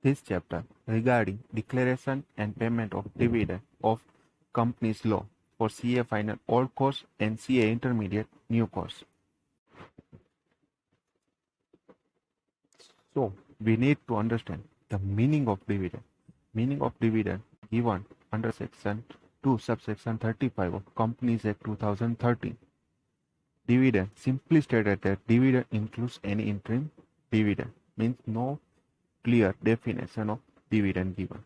This chapter regarding declaration and payment of dividend of company's law for CA final old course and CA intermediate new course. So we need to understand the meaning of dividend. Meaning of dividend given under section 2 subsection 35 of Companies Act 2013. Dividend simply stated that dividend includes any interim dividend, means no clear definition of dividend given.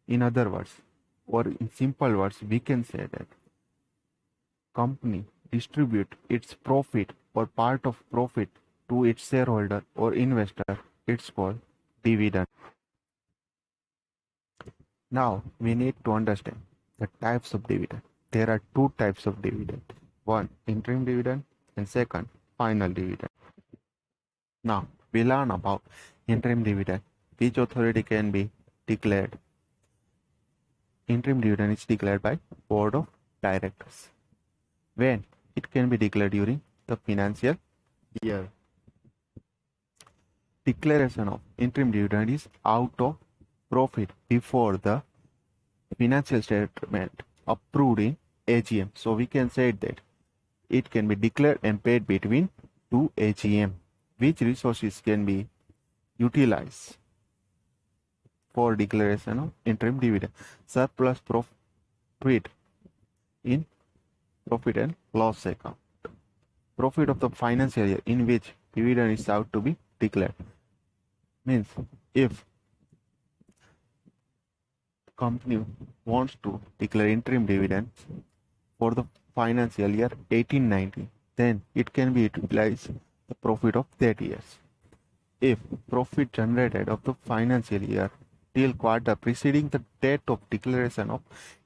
In other words, or in simple words, we can say that company distribute its profit or part of profit to its shareholder or investor. It's called dividend. Now we need to understand the types of dividend. There are two types of dividend. One, interim dividend, and second, final dividend. Now we learn about interim dividend, which authority can be declared. Interim dividend is declared by board of directors. When it can be declared during the financial year. Declaration of interim dividend is out of profit before the financial statement approved in AGM. So we can say that it can be declared and paid between two AGM. Which resources can be utilized for declaration of interim dividend? Surplus profit in profit and loss account. Profit of the financial year in which dividend is out to be declared. Means if company wants to declare interim dividend for the financial year 1890, then it can be utilized the profit of that year. If profit generated of the financial year till quarter preceding the date of declaration of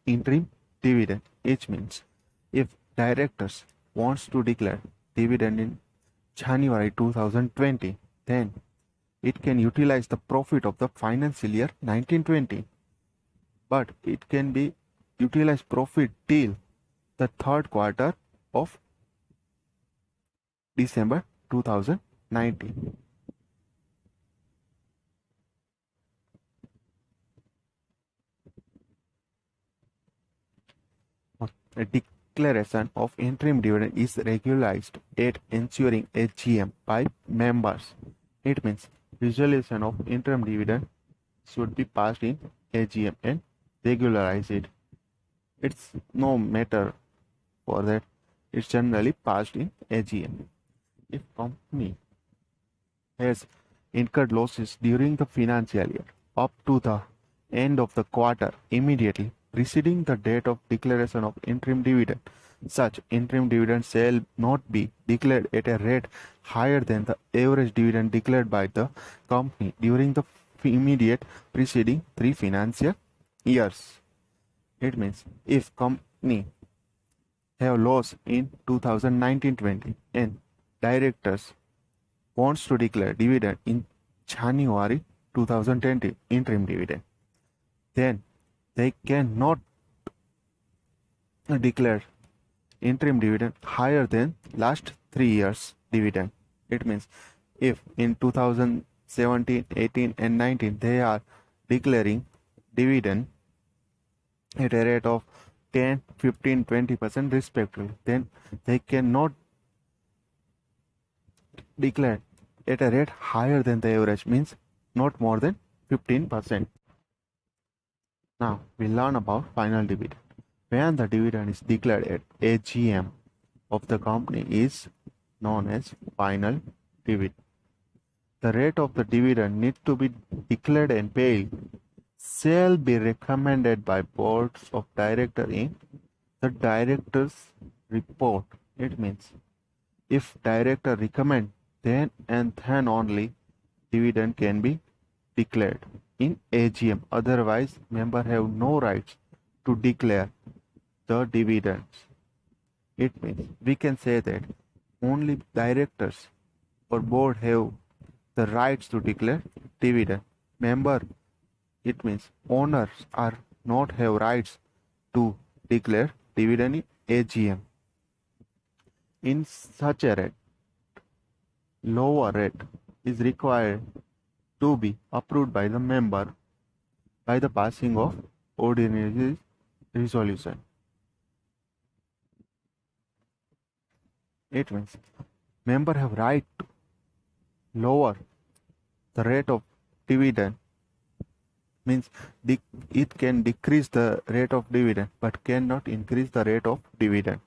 interim dividend, which means if directors wants to declare dividend in January 2020, then it can utilize the profit of the financial year 1920, but it can be utilized profit till the third quarter of December 2019. A declaration of interim dividend is regularized at ensuing AGM by members. It means resolution of interim dividend should be passed in AGM and regularize it. It's no matter for that. It's generally passed in AGM. If company has incurred losses during the financial year up to the end of the quarter immediately preceding the date of declaration of interim dividend, such interim dividend shall not be declared at a rate higher than the average dividend declared by the company during the immediate preceding 3 financial years. It means if company have loss in 2019-20 and directors wants to declare dividend in January 2020 interim dividend, then they cannot declare interim dividend higher than last 3 years dividend. It means if in 2017, 18 and 19 they are declaring dividend at a rate of 10, 15, 20% respectively, then they cannot declare at a rate higher than the average, means not more than 15%. Now we learn about final dividend. When the dividend is declared at AGM of the company is known as final dividend. The rate of the dividend need to be declared and paid shall be recommended by boards of directors in the director's report. It means if director recommend, then and then only dividend can be declared in AGM. Otherwise, member have no rights to declare the dividends. It means we can say that only directors or board have the rights to declare dividend. Member, it means owners are not have rights to declare dividend in AGM. In such a rate, lower rate is required to be approved by the member by the passing of ordinary resolution. It means member have right to lower the rate of dividend, means it can decrease the rate of dividend but cannot increase the rate of dividend.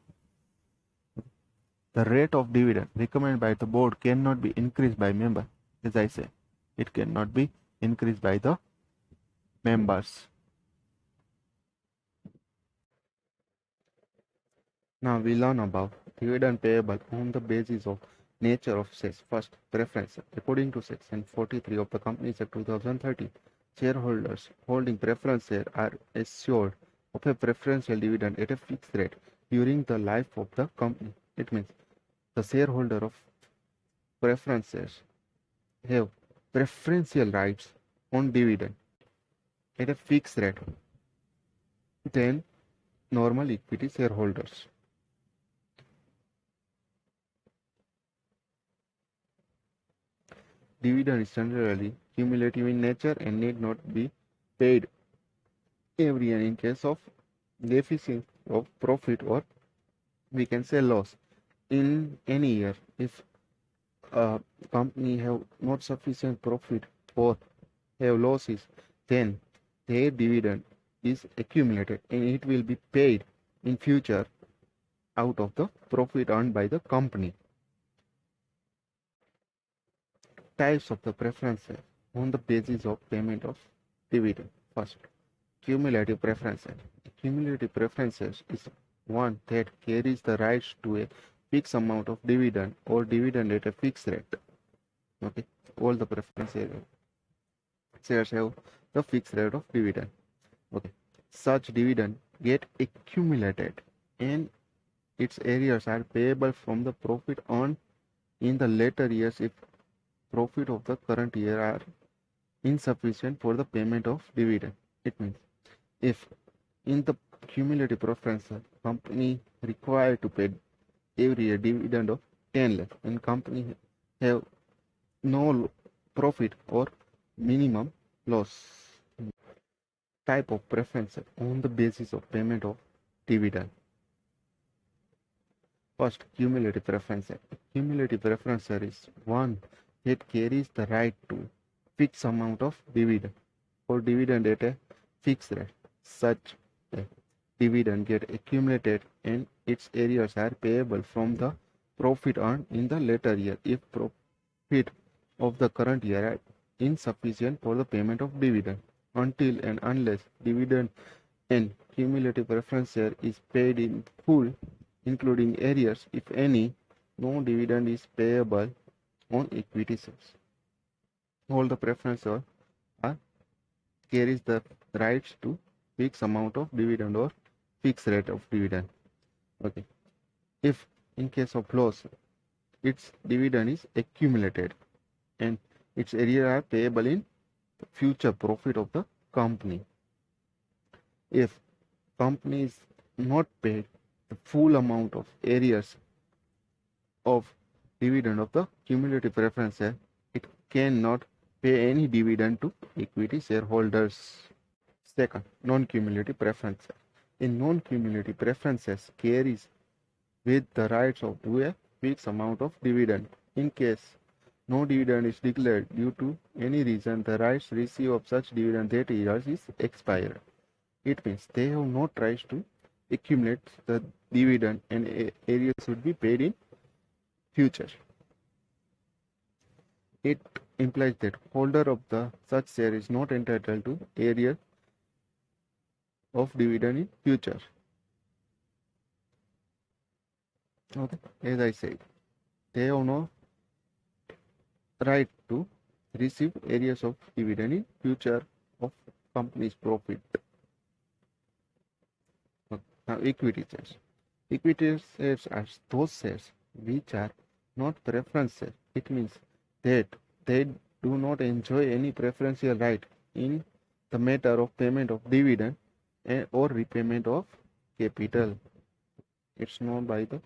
The rate of dividend recommended by the board cannot be increased by member. As I said, it cannot be increased by the members. Now we learn about dividend payable on the basis of nature of shares. First, preference. According to section 43 of the Companies Act 2013, shareholders holding preference share are assured of a preferential dividend at a fixed rate during the life of the company. It means the shareholder of preference shares have preferential rights on dividend at a fixed rate than normal equity shareholders. Dividend is generally cumulative in nature and need not be paid every year in case of deficit of profit, or we can say loss in any year. If a company have not sufficient profit or have losses, then their dividend is accumulated and it will be paid in future out of the profit earned by the company. Types of the preferences on the basis of payment of dividend. First, cumulative preferences. Cumulative preferences is one that carries the rights to a fixed amount of dividend or dividend at a fixed rate. Okay, all the preferences shares have the fixed rate of dividend. Okay, such dividend get accumulated and its arrears are payable from the profit earned in the later years if profit of the current year are insufficient for the payment of dividend. It means if in the cumulative preference company required to pay every year dividend of 10 lakh and company have no profit or minimum loss. Type of preference on the basis of payment of dividend. First, cumulative preference. Cumulative preference is one that carries the right to fixed amount of dividend or dividend at a fixed rate. Such a dividend get accumulated and its arrears are payable from the profit earned in the later year if profit of the current year are insufficient for the payment of dividend. Until and unless dividend and cumulative preference share is paid in full, including arrears, if any, no dividend is payable on equity shares. All the preference are carries the rights to fixed amount of dividend or fixed rate of dividend. Okay. If in case of loss, its dividend is accumulated and its arrears are payable in future profit of the company. If company is not paid the full amount of arrears of dividend of the cumulative preference share, it cannot pay any dividend to equity shareholders. Second, non-cumulative preference. In non-cumulative preferences carries with the rights of to a fixed amount of dividend. In case no dividend is declared due to any reason, the rights receive of such dividend that year is expired. It means they have no rights to accumulate the dividend and areas should be paid in future. It implies that holder of the such share is not entitled to area of dividend in future. Okay, as I said, they have no right to receive areas of dividend in future of company's profit. Okay. Now equity shares. Equity shares are those shares which are not preference shares. It means that they do not enjoy any preferential right in the matter of payment of dividend or repayment of capital. It's known by the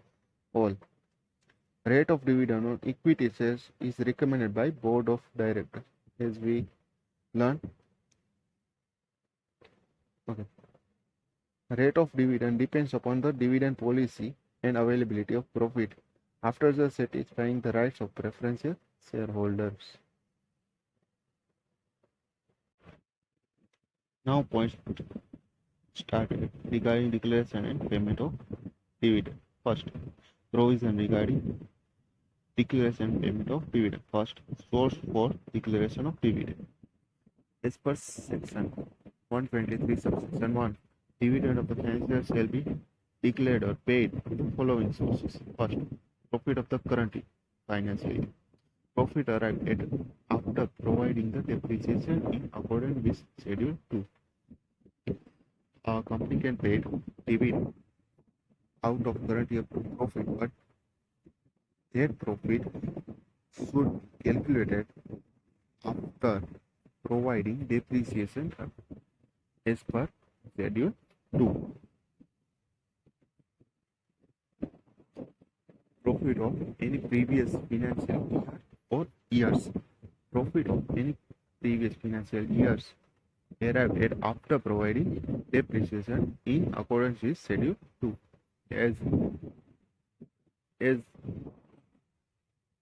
all. Rate of dividend on equity shares is recommended by board of directors. as we learn. Okay. Rate of dividend depends upon the dividend policy and availability of profit after the satisfying the rights of preferential shareholders. Now points started regarding declaration and payment of dividend. First, provision regarding declaration and payment of dividend. First, source for declaration of dividend. As per section 123 subsection 1, dividend of the financial shall be declared or paid to the following sources. First, profit of the current financial year. Profit arrived at after providing the depreciation in accordance with Schedule 2. A company can pay dividend out of current year profit, but that profit should be calculated after providing depreciation as per Schedule 2. Profit of any previous financial year or years. Profit of any previous financial years arrived at after providing depreciation in accordance with Schedule 2 as as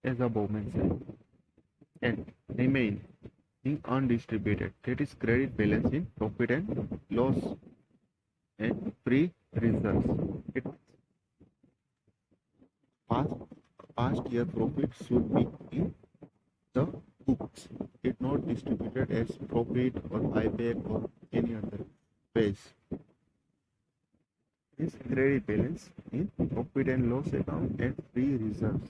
as above mentioned and remain in undistributed, that is credit balance in profit and loss and free reserves. It past past year profit should be in the books. It not distributed as profit or buyback or any other ways. This credit balance in profit and loss account and free reserves.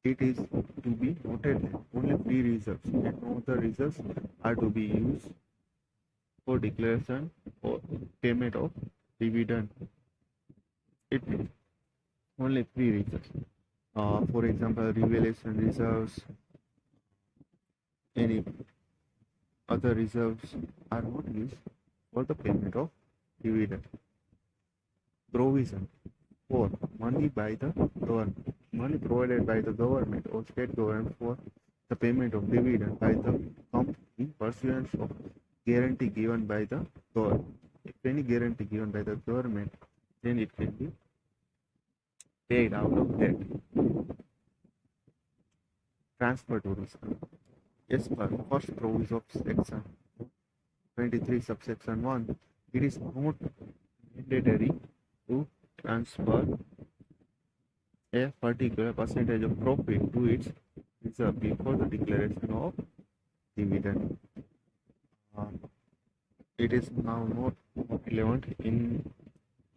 It is to be noted that only free reserves and no other reserves are to be used for declaration or payment of dividend. It means only free reserves. For example, revaluation reserves, any other reserves are not used for the payment of dividend. Provision for money by the government. Money provided by the government or state government for the payment of dividend by the company in pursuance of guarantee given by the government. If any guarantee given by the government, then it can be paid out of that. Transfer to reserve. As per first provision of section 23 subsection 1, it is not mandatory to transfer a particular percentage of profit to its reserve before the declaration of dividend. It is now not relevant in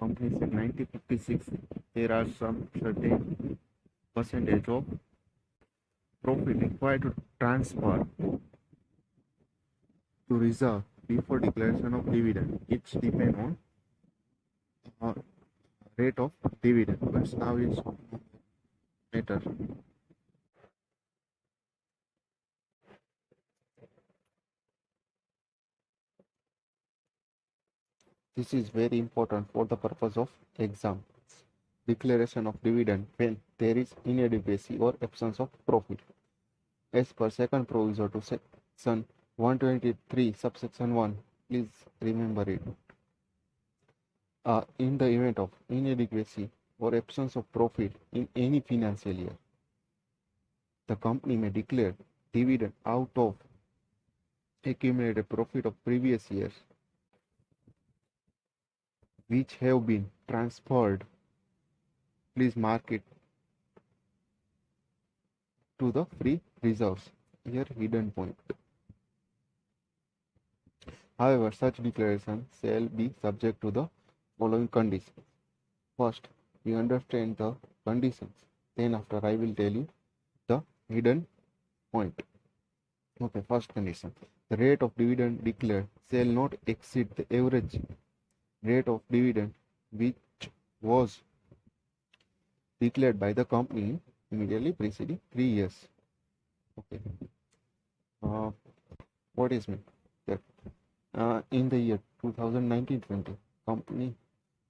Companies Act 1956. There are some certain percentage of profit required to transfer to reserve before declaration of dividend. It depends on rate of dividend, but now it's matter. This is very important for the purpose of exam. Declaration of dividend when there is inadequacy or absence of profit. As per second proviso to section 123 subsection 1, please remember it. In the event of inadequacy or absence of profit in any financial year, the company may declare dividend out of accumulated profit of previous years which have been transferred. Please mark it to the free reserves. Here hidden point. However, such declaration shall be subject to the following conditions. First, we understand the conditions. Then after I will tell you the hidden point. Okay, first condition. The rate of dividend declared shall not exceed the average rate of dividend which was declared by the company immediately preceding 3 years. Okay. What is meant? That in the year 2019-20, company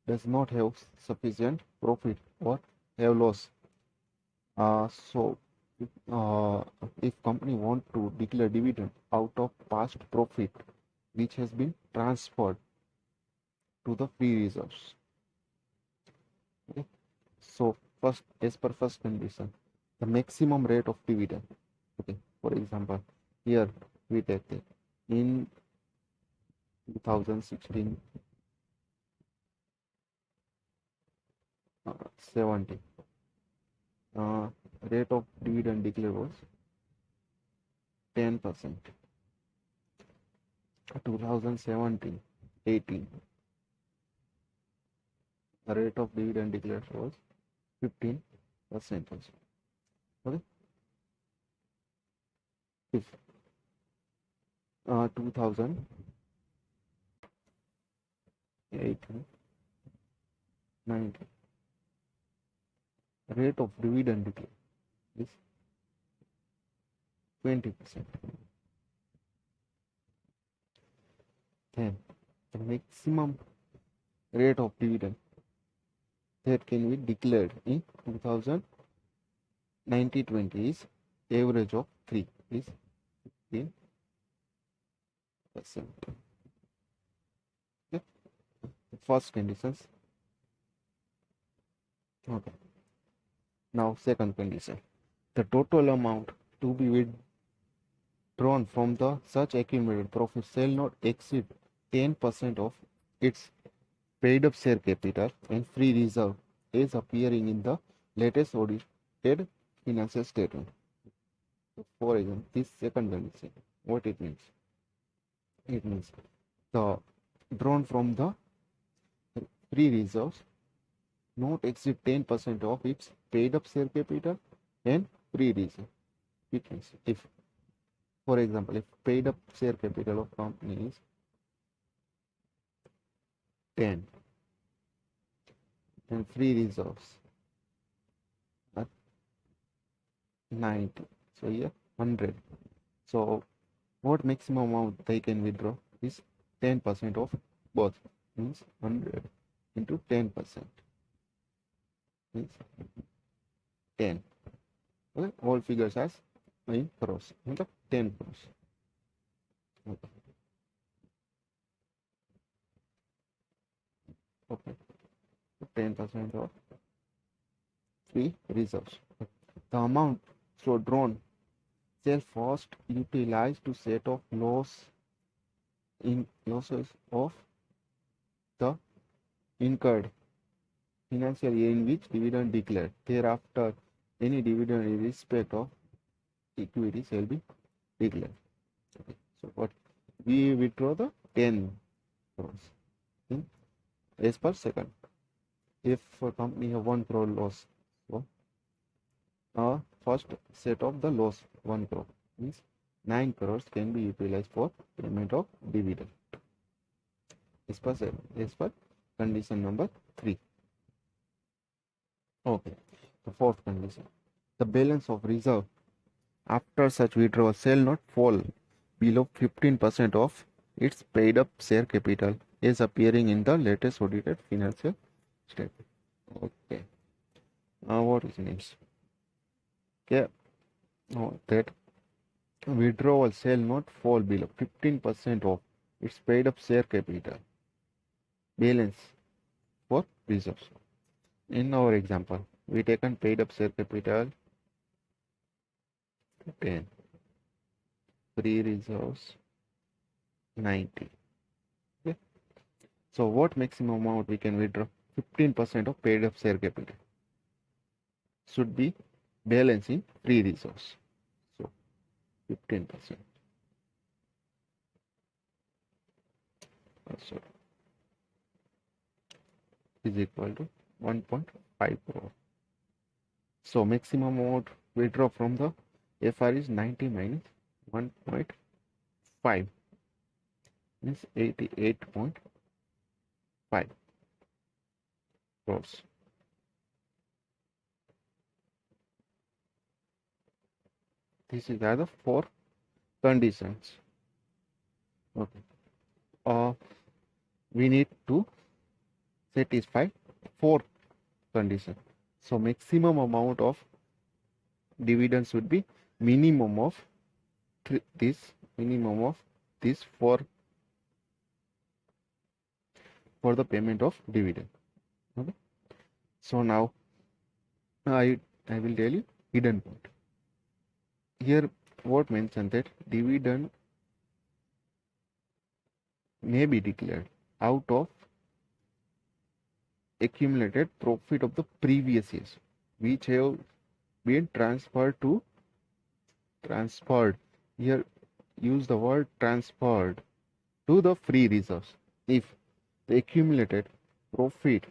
does not have sufficient profit or have loss. So uh, if company want to declare dividend out of past profit which has been transferred to the free reserves. Okay. So first, as per first condition, the maximum rate of dividend. Okay. For example, here we take it in 2016 70 uh, rate of dividend declared was 10%. 2017 18 the rate of dividend declared was 15%. Okay. If 2018 19 rate of dividend declared is 20%. Then the maximum rate of dividend that can be declared in 2019-20 is average of 3 is 15%. Okay. The first conditions. Okay. Now second condition. The total amount to be withdrawn from the such accumulated profit shall not exceed 10% of its paid up share capital and free reserve as appearing in the latest audited financial statement. So for example, this second condition, what it means? It means the drawn from the free reserves not exceed 10% of its paid up share capital and free reserve. It means if, for example, if paid up share capital of company is 10 and free reserves are 90, so here 100. So what maximum amount they can withdraw is 10% of both, means 100 into 10% means 10. Okay, all figures as in crores, okay, 10 crores. Okay. Okay. 10% of free reserves. The amount so drawn shall first utilized to set off losses of the incurred financial year in which dividend declared. Thereafter, any dividend in respect of equity shall be declared. Okay. So what we withdraw the 10 crores in as per second. If a company have 1 crore loss, so first set of the loss 1 crore means 9 crores can be utilized for payment of dividend as per condition number 3. Okay. The fourth condition, the balance of reserve after such withdrawal shall not fall below 15% of its paid up share capital as appearing in the latest audited financial statement. Okay. What it means? Okay. That withdrawal shall not fall below 15% of its paid up share capital balance for reserves. In our example, we taken paid up share capital 10, free reserves 90. Okay. So what maximum amount we can withdraw? 15% of paid up share capital should be balance in free reserves. So 15%. So is equal to 1.5 crore. So maximum amount withdraw from the FR is 90 minus 1.5 means 88.5 crores. This is the 4 conditions. Okay. We need to satisfy 4 conditions. So maximum amount of dividend should be minimum of this for the payment of dividend. Okay. So now I will tell you hidden point. Here what mentioned that dividend may be declared out of accumulated profit of the previous years which have been transferred. Here use the word transferred to the free reserves. If the accumulated profit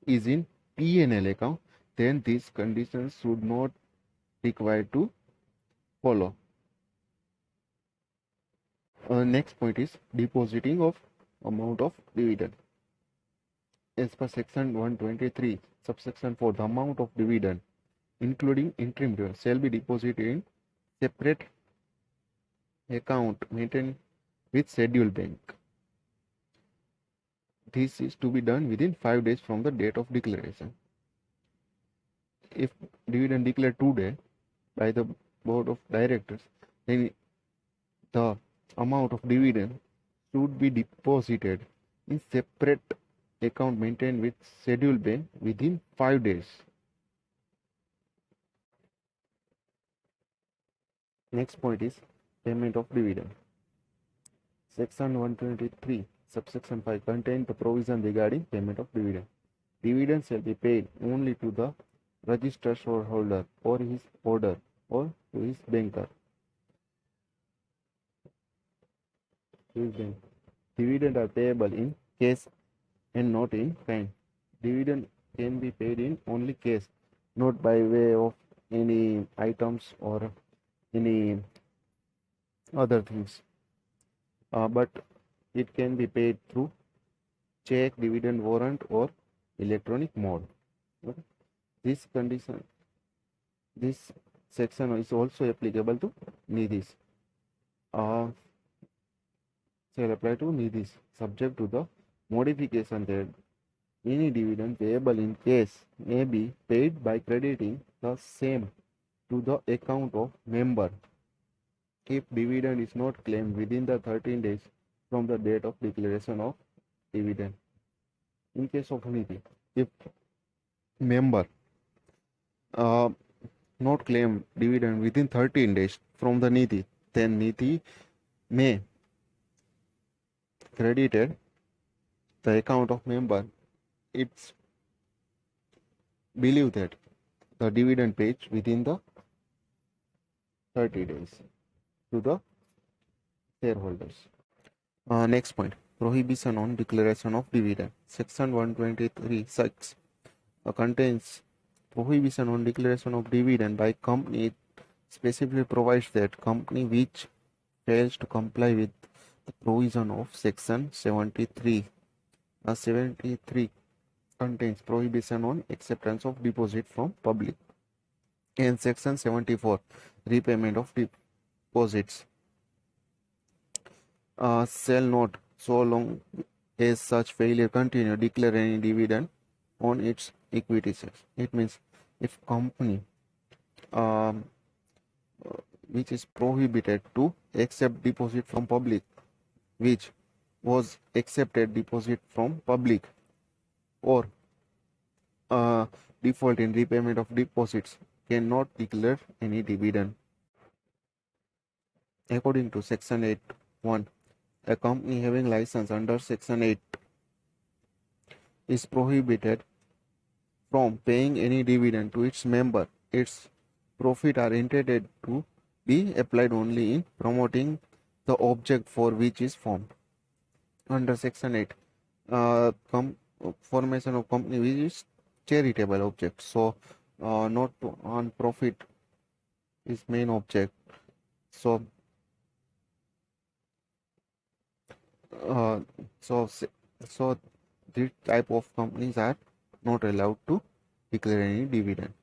is in P&L account, then these conditions should not require to follow. Next point is depositing of amount of dividend. As per section 123 subsection 4, the amount of dividend including interim dividend shall be deposited in separate account maintained with scheduled bank. This is to be done within 5 days from the date of declaration. If dividend declared today by the board of directors, then the amount of dividend should be deposited in separate account maintained with scheduled bank within 5 days. Next point is payment of dividend. Section 123 subsection 5 contains the provision regarding payment of dividend. Dividend shall be paid only to the registered shareholder or his order or to his banker. Dividend are payable in cash and not in kind. Dividend can be paid in only cash, not by way of any items or any other things. But it can be paid through check, dividend warrant, or electronic mode. Okay. This section is also applicable to nidhis. Shall apply to nidhis, subject to the modification that any dividend payable in cash may be paid by crediting the same to the account of member if dividend is not claimed within the 13 days from the date of declaration of dividend. In case of nidhi, if member not claim dividend within 13 days from the nidhi, then nidhi may credited the account of member. It's believed that the dividend paid within the 30 days to the shareholders. Next point, prohibition on declaration of dividend. Section 123(6) contains prohibition on declaration of dividend by company. It specifically provides that company which fails to comply with the provision of section 73 contains prohibition on acceptance of deposit from public, and section 74 repayment of deposits shall not, so long as such failure continue, declare any dividend on its equity shares. It means if company which is prohibited to accept deposit from public, which was accepted deposit from public, or default in repayment of deposits, cannot declare any dividend. According to section 8(1), a company having license under section 8 is prohibited from paying any dividend to its member. Its profit are intended to be applied only in promoting the object for which is formed. Under section 8, formation of company which is charitable object, so not to earn profit is main object. So so this type of companies are not allowed to declare any dividend.